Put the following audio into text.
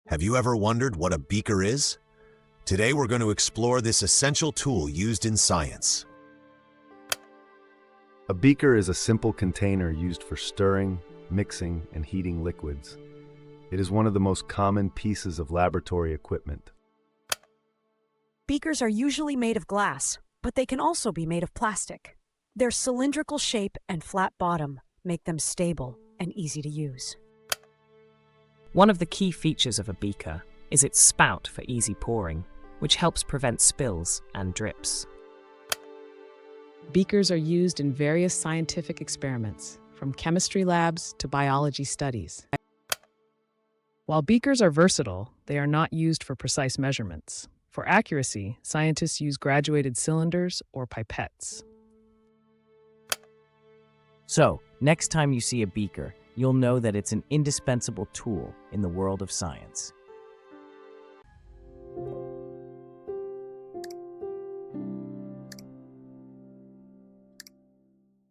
Have you ever wondered what a beaker is? Today we're going to explore this essential tool used in science. A beaker is a simple container used for stirring, mixing, and heating liquids. It is one of the most common pieces of laboratory equipment. Beakers are usually made of glass, but they can also be made of plastic. Their cylindrical shape and flat bottom make them stable and easy to use. One of the key features of a beaker is its spout for easy pouring, which helps prevent spills and drips. Beakers are used in various scientific experiments, from chemistry labs to biology studies. While beakers are versatile, they are not used for precise measurements. For accuracy, scientists use graduated cylinders or pipettes. So, next time you see a beaker, you'll know that it's an indispensable tool in the world of science.